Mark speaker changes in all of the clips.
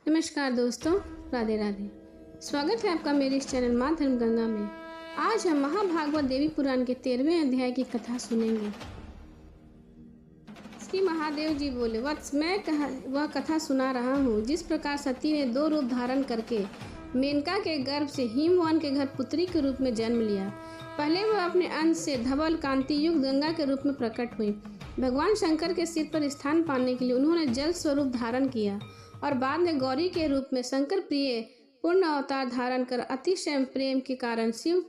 Speaker 1: नमस्कार दोस्तों, राधे राधे। स्वागत है आपका मेरे इस चैनल माँ धर्म गंगा में। आज हम महाभागवत देवी पुराण के 13वें अध्याय की कथा सुनेंगे। श्री महादेव जी बोले, वत्स मैं वह कथा सुना रहा हूँ जिस प्रकार सती ने 2 रूप धारण करके मेनका के गर्भ से हिमवान के घर पुत्री के रूप में जन्म लिया। पहले वह अपने अंश से धवल कांति युक्त गंगा के रूप में प्रकट हुई। भगवान शंकर के सिर पर स्थान पाने के लिए उन्होंने जल स्वरूप धारण किया और बाद में गौरी के रूप में शंकर प्रिय पूर्ण अवतार धारण कर अतिशय प्रेम के कारण शिव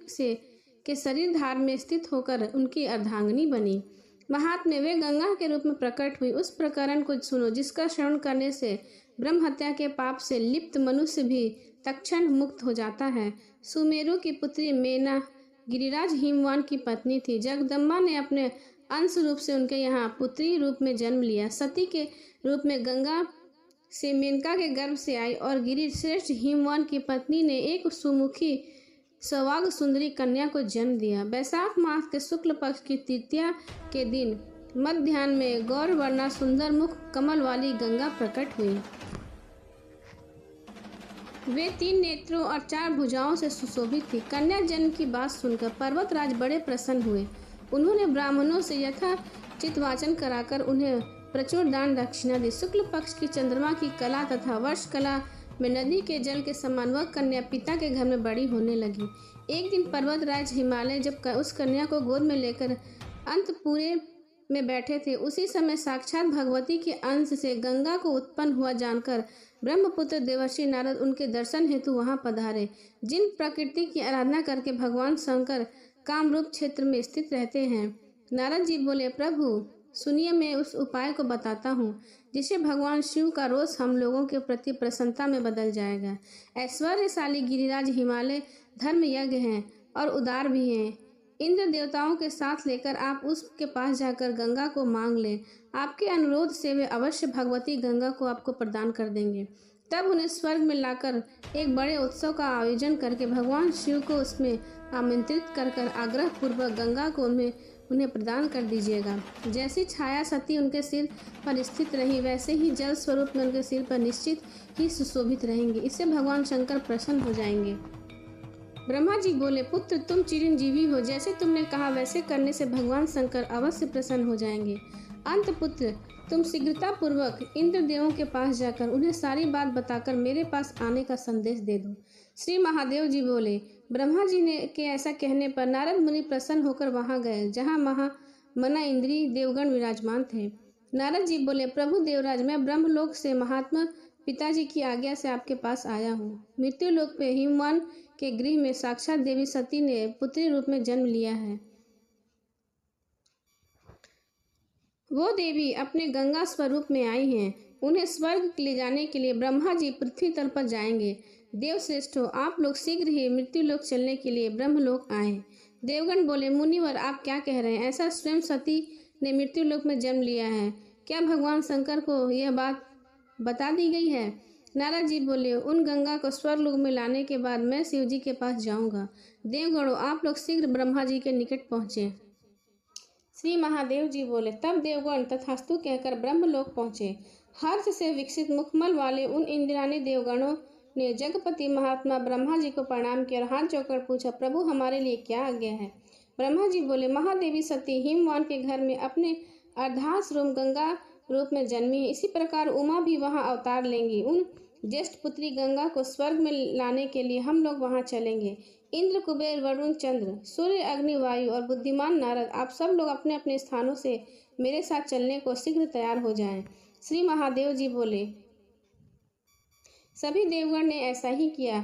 Speaker 1: के शरीर धार में स्थित होकर उनकी अर्धांगिनी बनी। महात्म्य वे गंगा के रूप में प्रकट हुई। उस प्रकरण को सुनो जिसका श्रवण करने से ब्रह्म हत्या के पाप से लिप्त मनुष्य भी तत्क्षण मुक्त हो जाता है। सुमेरु की पुत्री मेना गिरिराज हिमवान की पत्नी थी। जगदम्बा ने अपने अंश रूप से उनके यहाँ पुत्री रूप में जन्म लिया। सती के रूप में गंगा से मेनका के गर्भ से आई और गिरिश्रेष्ठ हिमवान की पत्नी ने एक सुमुखी सौभाग्य सुंदरी कन्या को जन्म दिया। वैशाख मास के शुक्ल पक्ष की तृतीया के दिन मध्याह्न में गौर वर्णा सुंदर मुख कमल वाली गंगा प्रकट हुई। वे 3 नेत्रों और 4 भुजाओं से सुशोभित थी। कन्या जन्म की बात सुनकर पर्वतराज बड़े प्रसन्न हुए। उन्होंने ब्राह्मणों से यथाचित वाचन कराकर उन्हें प्रचुर दान दक्षिणा दी। शुक्ल पक्ष की चंद्रमा की कला तथा वर्ष कला में नदी के जल के समान वह कन्या पिता के घर में बड़ी होने लगी। एक दिन पर्वतराज हिमालय जब उस कन्या को गोद में लेकर अंतपुरे में बैठे थे, उसी समय साक्षात भगवती के अंश से गंगा को उत्पन्न हुआ जानकर ब्रह्मपुत्र देवर्षि नारद उनके दर्शन हेतु वहां पधारे। जिन प्रकृति की आराधना करके भगवान शंकर कामरूप क्षेत्र में स्थित रहते हैं। नारद जी बोले, प्रभु सुनिए, मैं उस उपाय को बताता हूँ जिसे भगवान शिव का रोष हम लोगों के प्रति प्रसन्नता में बदल जाएगा। ऐश्वर्यशाली गिरिराज हिमालय धर्म यज्ञ हैं और उदार भी हैं। इंद्र देवताओं के साथ लेकर आप उसके पास जाकर गंगा को मांग लें। आपके अनुरोध से वे अवश्य भगवती गंगा को आपको प्रदान कर देंगे। तब उन्हें स्वर्ग में लाकर एक बड़े उत्सव का आयोजन करके भगवान शिव को उसमें आमंत्रित कर आग्रह पूर्वक गंगा को उन्हें प्रदान कर दीजिएगा। जैसी छाया सती उनके सिर पर स्थित रही, वैसे ही जल स्वरूप में उनके सिर पर निश्चित ही सुशोभित रहेंगे। इससे भगवान शंकर प्रसन्न हो जाएंगे। ब्रह्मा जी बोले, पुत्र तुम चिरंजीवी हो, जैसे तुमने कहा वैसे करने से भगवान शंकर अवश्य प्रसन्न हो जाएंगे। अंत पुत्र तुम शीघ्रता पूर्वक इंद्र देवों के पास जाकर उन्हें सारी बात बताकर मेरे पास आने का संदेश दे दो। श्री महादेव जी बोले, ब्रह्मा जी के ऐसा कहने पर नारद मुनि प्रसन्न होकर वहां गए जहां मना इंद्री देवगण विराजमान थे। नारद जी बोले, प्रभु देवराज, मैं ब्रह्मलोक से महात्मा पिताजी की आज्ञा से आपके पास आया हूँ। मृत्यु लोक पे हिमवान के गृह में साक्षात देवी सती ने पुत्री रूप में जन्म लिया है। वो देवी अपने गंगा स्वरूप में आई हैं। उन्हें स्वर्ग ले जाने के लिए ब्रह्मा जी पृथ्वी तल पर जाएंगे। देव श्रेष्ठो, आप लोग शीघ्र ही मृत्युलोक चलने के लिए ब्रह्मलोक आए। देवगण बोले, मुनिवर आप क्या कह रहे हैं? ऐसा स्वयं सती ने मृत्युलोक में जन्म लिया है। क्या भगवान शंकर को यह बात बता दी गई है? नारद जी बोले, उन गंगा को स्वर्गलोक में लाने के बाद मैं शिव जी के पास जाऊंगा। देवगणों आप लोग शीघ्र ब्रह्मा जी के निकट पहुंचे। श्री महादेव जी बोले, तब देवगण तथास्तु कहकर ब्रह्मलोक पहुंचे। हर्ष से विकसित मुखमल वाले उन इंद्राणी देवगणों ने जगपति महात्मा ब्रह्मा जी को प्रणाम किया और हाथ जोड़कर पूछा, प्रभु हमारे लिए क्या आज्ञा है? ब्रह्मा जी बोले, महादेवी सती हिमवान के घर में अपने अर्धांश रूप गंगा रूप में जन्मी है। इसी प्रकार उमा भी वहां अवतार लेंगी। उन ज्येष्ठ पुत्री गंगा को स्वर्ग में लाने के लिए हम लोग वहां चलेंगे। इंद्र, कुबेर, वरुण, चंद्र, सूर्य, अग्नि, वायु और बुद्धिमान नारद, आप सब लोग अपने अपने स्थानों से मेरे साथ चलने को शीघ्र तैयार हो जाएं। श्री महादेव जी बोले, सभी देवगण ने ऐसा ही किया।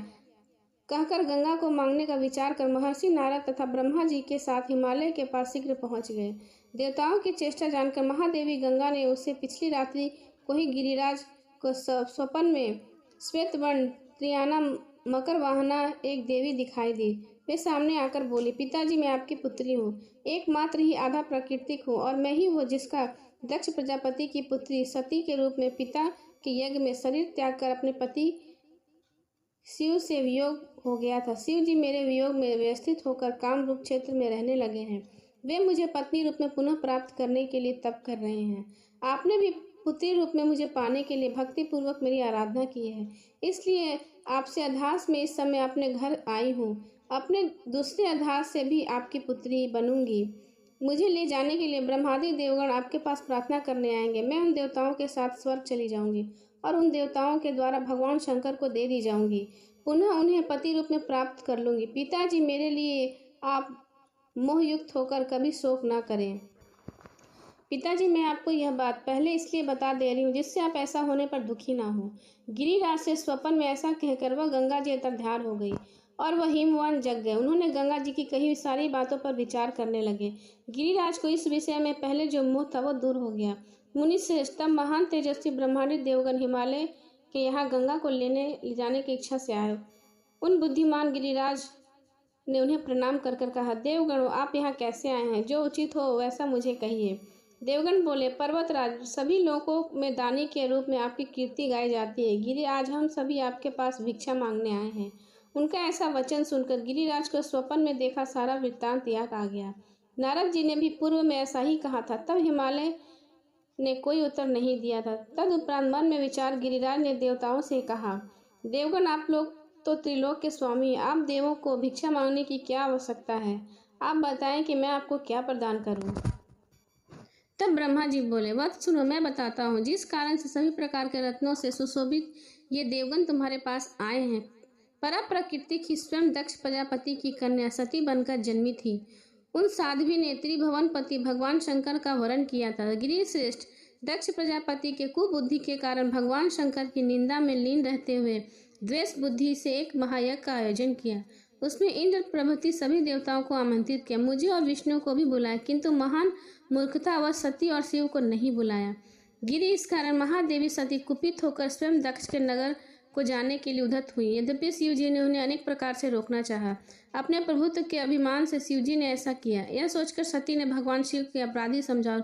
Speaker 1: कहकर गंगा को मांगने का विचार कर महर्षि नारद तथा ब्रह्मा जी के साथ हिमालय के पास शीघ्र पहुंच गए। देवताओं की चेष्टा जानकर महादेवी गंगा ने उसे पिछली रात्रि को ही गिरिराज को स्वप्न में श्वेत वर्ण त्रियाना मकर वाहना एक देवी दिखाई दी। वे सामने आकर बोली, पिताजी मैं आपकी पुत्री हूँ, एकमात्र ही आधा प्राकृतिक हूँ और मैं ही हूँ जिसका दक्ष प्रजापति की पुत्री सती के रूप में पिता के यज्ञ में शरीर त्याग कर अपने पति शिव से वियोग हो गया था। शिव जी मेरे वियोग में व्यवस्थित होकर काम रूप क्षेत्र में रहने लगे हैं। वे मुझे पत्नी रूप में पुनः प्राप्त करने के लिए तप कर रहे हैं। आपने भी पुत्री रूप में मुझे पाने के लिए भक्ति पूर्वक मेरी आराधना की है, इसलिए आपसे अधास में इस समय अपने घर आई हूँ। अपने दूसरे अधास से भी आपकी पुत्री बनूंगी। मुझे ले जाने के लिए ब्रह्मादि देवगण आपके पास प्रार्थना करने आएंगे। मैं उन देवताओं के साथ स्वर्ग चली जाऊंगी और उन देवताओं के द्वारा भगवान शंकर को दे दी जाऊंगी। पुनः उन्हें पति रूप में प्राप्त कर लूंगी। पिताजी, मेरे लिए आप मोहयुक्त होकर कभी शोक ना करें। पिताजी, मैं आपको यह बात पहले इसलिए बता दे रही हूँ जिससे आप ऐसा होने पर दुखी ना हो। गिरिराज से स्वप्न में ऐसा कहकर वह गंगा जी अंतर्ध्यान हो गई और वह हिमवान जग गए। उन्होंने गंगा जी की कही हुई सारी बातों पर विचार करने लगे। गिरिराज को इस विषय में पहले जो मोह था वो दूर हो गया। मुनि श्रेष्ठ, तब महान तेजस्वी ब्रह्मांडी देवगण हिमालय के यहाँ गंगा को ले जाने की इच्छा से आए। उन बुद्धिमान गिरिराज ने उन्हें प्रणाम कर कहा, देवगणों, आप यहाँ कैसे आए हैं? जो उचित हो वैसा मुझे कहिए। देवगण बोले, पर्वतराज, सभी लोगों में दानी के रूप में आपकी कीर्ति गाई जाती है। गिरि, आज हम सभी आपके पास भिक्षा मांगने आए हैं। उनका ऐसा वचन सुनकर गिरिराज को स्वप्न में देखा सारा वृत्तांत याद आ गया। नारद जी ने भी पूर्व में ऐसा ही कहा था, तब हिमालय ने कोई उत्तर नहीं दिया था। तदुपरांत मन में विचार गिरिराज ने देवताओं से कहा, देवगण, आप लोग तो त्रिलोक के स्वामी हैं। आप देवों को भिक्षा मांगने की क्या आवश्यकता है? आप बताएं कि मैं आपको क्या प्रदान करूं। तब ब्रह्मा जी बोले, वत्स सुनो, मैं बताता हूँ। जिस कारण से सभी प्रकार के रत्नों से सुशोभित ये देवगण तुम्हारे पास आए हैं, परा प्रकृति की स्वयं दक्ष प्रजापति की कन्या सती बनकर जन्मी थी। उन साध्वी ने त्रिभुवन पति भगवान शंकर का वरण किया था। गिरिश्रेष्ठ, दक्ष प्रजापति के कुबुद्धि के कारण भगवान शंकर की निंदा में लीन रहते हुए द्वेष बुद्धि से एक महायज्ञ का आयोजन किया। उसमें इंद्र प्रभृति सभी देवताओं को आमंत्रित किया, मुझे और विष्णु को भी बुलाया, किंतु महान मूर्खता व सती और शिव को नहीं बुलाया। गिरि, इस कारण महादेवी सती कुपित होकर स्वयं दक्ष के नगर को जाने के लिए उद्यत हुई। यद्यपि शिव जी ने उन्हें अनेक प्रकार से रोकना चाहा। अपने प्रभुत्व के अभिमान से शिव जी ने ऐसा किया। यह सोचकर सती ने भगवान शिव के अपराधी समझा।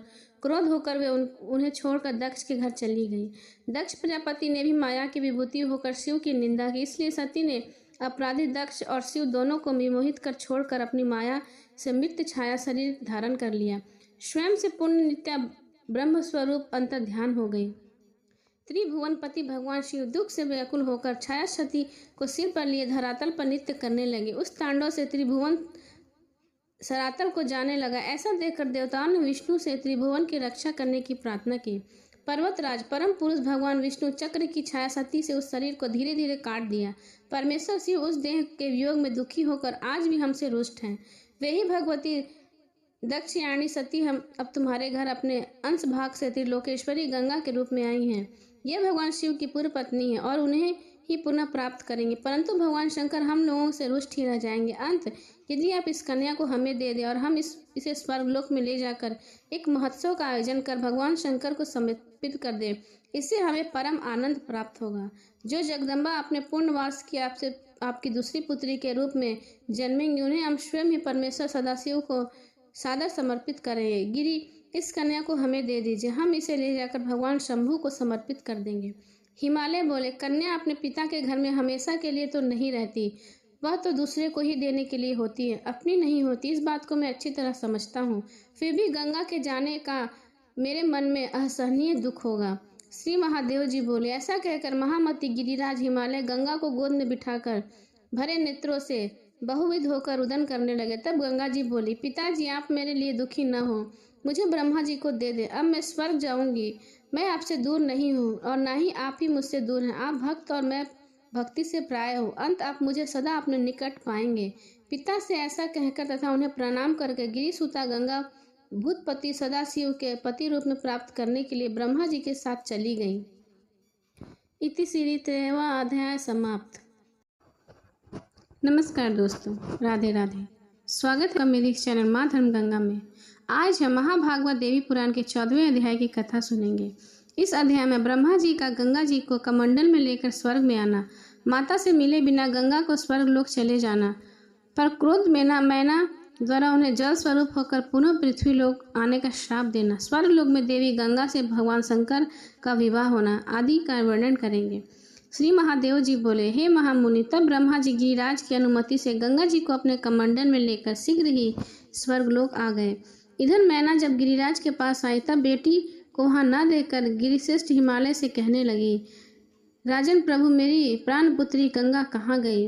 Speaker 1: क्रोध होकर वे उन्हें छोड़कर दक्ष के घर चली गई। दक्ष प्रजापति ने भी माया की विभूति होकर शिव की निंदा की, इसलिए सती ने अपराधी दक्ष और शिव दोनों को विमोहित कर छोड़कर अपनी माया से मृत छाया शरीर धारण कर लिया। स्वयं से पूर्ण नित्या ब्रह्म स्वरूप अंतर्ध्यान हो गई। त्रिभुवनपति भगवान शिव दुख से व्याकुल होकर छाया सती को सिर पर लिए धरातल पर नृत्य करने लगे। उस तांडव से त्रिभुवन सरातल को जाने लगा। ऐसा देखकर देवताओं ने विष्णु से त्रिभुवन की रक्षा करने की प्रार्थना की। पर्वतराज, परम पुरुष भगवान विष्णु चक्र की छाया सती से उस शरीर को धीरे धीरे काट दिया। परमेश्वर शिव उस देह के वियोग में दुखी होकर आज भी हमसे रुष्ट हैं। वे ही भगवती दक्षयाणी सती हम अब तुम्हारे घर अपने अंश भाग से त्रिलोकेश्वरी गंगा के रूप में आई हैं। यह भगवान शिव की पूर्व पत्नी है और उन्हें ही पुनः प्राप्त करेंगे, परंतु भगवान शंकर हम लोगों से रुष्ट ही रह जाएंगे। अंत यदि आप इस कन्या को हमें दे दें और हम इसे स्वर्गलोक में ले जाकर एक महोत्सव का आयोजन कर भगवान शंकर को समर्पित कर दें, इससे हमें परम आनंद प्राप्त होगा। जो जगदम्बा अपने पूर्णवास की आपकी दूसरी पुत्री के रूप में जन्मेंगी, उन्हें हम स्वयं ही परमेश्वर सदाशिव को सादर समर्पित करेंगे। गिरि, इस कन्या को हमें दे दीजिए, हम इसे ले जाकर भगवान शंभू को समर्पित कर देंगे। हिमालय बोले, कन्या अपने पिता के घर में हमेशा के लिए तो नहीं रहती, वह तो दूसरे को ही देने के लिए होती है, अपनी नहीं होती। इस बात को मैं अच्छी तरह समझता हूँ, फिर भी गंगा के जाने का मेरे मन में असहनीय दुख होगा। श्री महादेव जी बोले, ऐसा कहकर महामती गिरिराज हिमालय गंगा को गोद में बिठाकर भरे नेत्रों से बहुविध होकर रुदन करने लगे। तब गंगा जी बोली, पिताजी, आप मेरे लिए दुखी न हो, मुझे ब्रह्मा जी को दे दे। अब मैं स्वर्ग जाऊंगी। मैं आपसे दूर नहीं हूँ और ना ही आप ही मुझसे दूर हैं। आप भक्त और मैं भक्ति से प्राय हूँ। अंत आप मुझे सदा अपने निकट पाएंगे। पिता से ऐसा कहकर तथा उन्हें प्रणाम करके गिरिसुता गंगा भूतपति सदाशिव के पति रूप में प्राप्त करने के लिए ब्रह्मा जी के साथ चली गई। इति श्री 13वां अध्याय समाप्त। नमस्कार दोस्तों, राधे राधे। स्वागत है मेरे चैनल माँ धर्म गंगा में। आज हम महाभागवत देवी पुराण के 14वें अध्याय की कथा सुनेंगे। इस अध्याय में ब्रह्मा जी का गंगा जी को कमंडल में लेकर स्वर्ग में आना, माता से मिले बिना गंगा को स्वर्ग लोक चले जाना, पर क्रोध मैना द्वारा उन्हें जल स्वरूप होकर पुनः पृथ्वी लोक आने का श्राप देना, स्वर्ग लोक में देवी गंगा से भगवान शंकर का विवाह होना आदि का वर्णन करेंगे। श्री महादेव जी बोले, हे महामुनि, तब ब्रह्मा जी गिरिराज की अनुमति से गंगा जी को अपने कमंडल में लेकर शीघ्र ही स्वर्गलोक आ गए। इधर मैना जब गिरिराज के पास आई तब बेटी को वहां न देखकर गिरिश्रेष्ठ हिमालय से कहने लगी, राजन प्रभु, मेरी प्राण पुत्री गंगा कहाँ गई?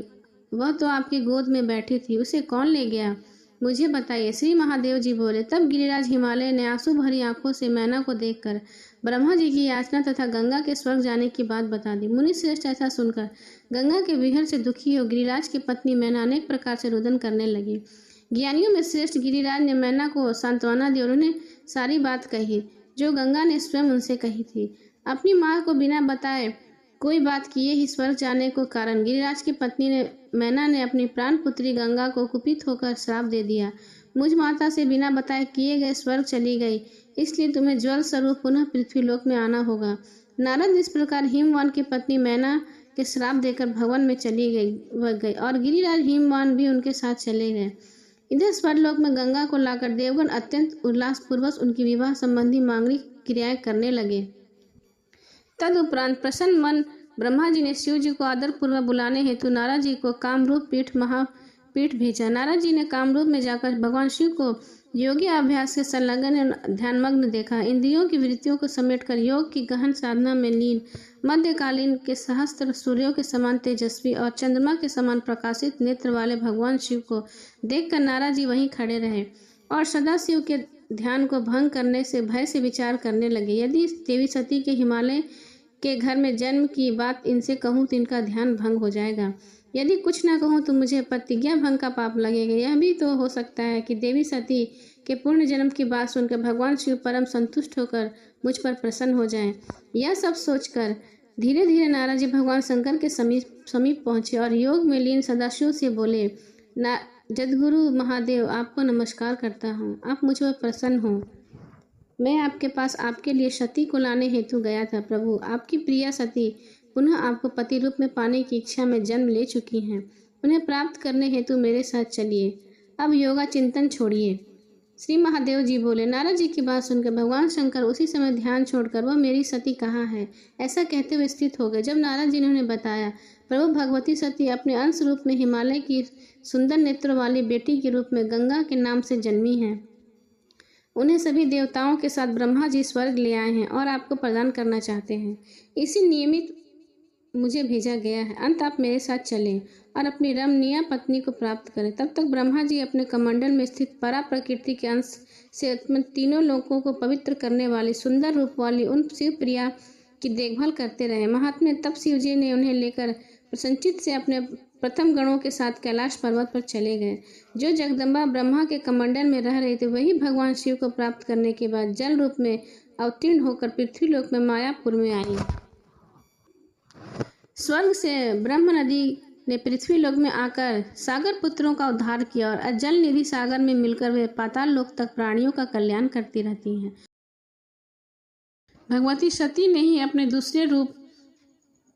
Speaker 1: वह तो आपकी गोद में बैठी थी, उसे कौन ले गया? मुझे बताइए। श्री महादेव जी बोले। तब गिरिराज हिमालय ने आंसू भरी आंखों से मैना को देखकर ब्रह्मा जी की याचना तथा गंगा के स्वर्ग जाने की बात बता दी। मुनि श्रेष्ठ ऐसा सुनकर गंगा के विहर से दुखी हो गिरिराज की पत्नी मैना अनेक प्रकार से रुदन करने लगी। ज्ञानियों में श्रेष्ठ गिरिराज ने मैना को सांत्वना दी और उन्हें सारी बात कही जो गंगा ने स्वयं उनसे कही थी। अपनी माँ को बिना बताए कोई बात किए ही स्वर्ग जाने को कारण गिरिराज की पत्नी मैना ने अपनी प्राण पुत्री गंगा को कुपित होकर श्राप दे दिया। मुझ माता से बिना बताए किए गए स्वर्ग चली गई, इसलिए तुम्हें ज्वल स्वरूप पुनः पृथ्वीलोक में आना होगा। नारद इस प्रकार हिमवान की पत्नी मैना के श्राप देकर भवन में चली गई और गिरिराज हिमवान भी उनके साथ चले गए। इधर स्वर्गलोक में गंगा को लाकर देवगण अत्यंत उल्लासपूर्वक उनकी विवाह संबंधी मांगलिक क्रियाएं करने लगे। तदुपरांत प्रसन्न मन ब्रह्मा जी ने शिव जी को आदर पूर्वक बुलाने हेतु नारद जी को कामरूप पीठ महापीठ भेजा। नारद जी ने कामरूप में जाकर भगवान शिव को योगी अभ्यास के संलग्न ध्यानमग्न देखा। इंद्रियों की वृत्तियों को समेटकर योग की गहन साधना में लीन मध्यकालीन के सहस्त्र सूर्यों के समान तेजस्वी और चंद्रमा के समान प्रकाशित नेत्र वाले भगवान शिव को देखकर नारद जी वहीं खड़े रहे और सदा शिव के ध्यान को भंग करने से भय से विचार करने लगे। यदि देवी सती के हिमालय के घर में जन्म की बात इनसे कहूँ तो इनका ध्यान भंग हो जाएगा। यदि कुछ ना कहूँ तो मुझे प्रतिज्ञा भंग का पाप लगेगा। यह भी तो हो सकता है कि देवी सती के पूर्ण जन्म की बात सुनकर भगवान शिव परम संतुष्ट होकर मुझ पर प्रसन्न हो जाएं। यह सब सोचकर धीरे धीरे नारद जी भगवान शंकर के समीप पहुंचे और योग में लीन सदाशिव से बोले, जगद्गुरु महादेव, आपको नमस्कार करता हूँ। आप मुझ पर प्रसन्न हो। मैं आपके पास आपके लिए सती को लाने हेतु गया था। प्रभु, आपकी प्रिया सती पुनः आपको पति रूप में पाने की इच्छा में जन्म ले चुकी हैं। उन्हें प्राप्त करने हेतु मेरे साथ चलिए। अब योगा चिंतन छोड़िए। श्री महादेव जी बोले। नारद जी की बात सुनकर भगवान शंकर उसी समय ध्यान छोड़कर वह मेरी सती कहाँ है ऐसा कहते हुए स्थित हो गए। जब नारद जी ने उन्हें बताया, प्रभु, भगवती सती अपने अंश रूप में हिमालय की सुंदर नेत्रों वाली बेटी के रूप में गंगा के नाम से जन्मी हैं। उन्हें सभी देवताओं के साथ ब्रह्मा जी स्वर्ग ले आए हैं और आपको प्रदान करना चाहते हैं। इसी नियमित मुझे भेजा गया है। अंत आप मेरे साथ चलें और अपनी रमणीय पत्नी को प्राप्त करें। तब तक ब्रह्मा जी अपने कमंडल में स्थित परा प्रकृति के अंश से उत्पन्न तीनों लोकों को पवित्र करने वाली सुंदर रूप वाली उन शिव प्रिया की देखभाल करते रहे। महात्मा तब शिव जी ने उन्हें लेकर प्रसन्नचित्त से अपने प्रथम गणों के साथ कैलाश पर्वत पर चले गए। जो जगदम्बा ब्रह्मा के कमंडल में रह रहे थे वही भगवान शिव को प्राप्त करने के बाद जल रूप में अवतीर्ण होकर पृथ्वीलोक में मायापुर में आई। स्वर्ग से ब्रह्म नदी ने पृथ्वीलोक में आकर सागर पुत्रों का उद्धार किया और अजल निधि सागर में मिलकर वे पाताल लोक तक प्राणियों का कल्याण करती रहती हैं। भगवती सती ने ही अपने दूसरे रूप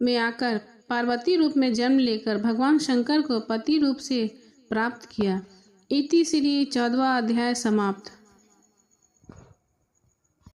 Speaker 1: में आकर पार्वती रूप में जन्म लेकर भगवान शंकर को पति रूप से प्राप्त किया। इति श्री 14वां अध्याय समाप्त।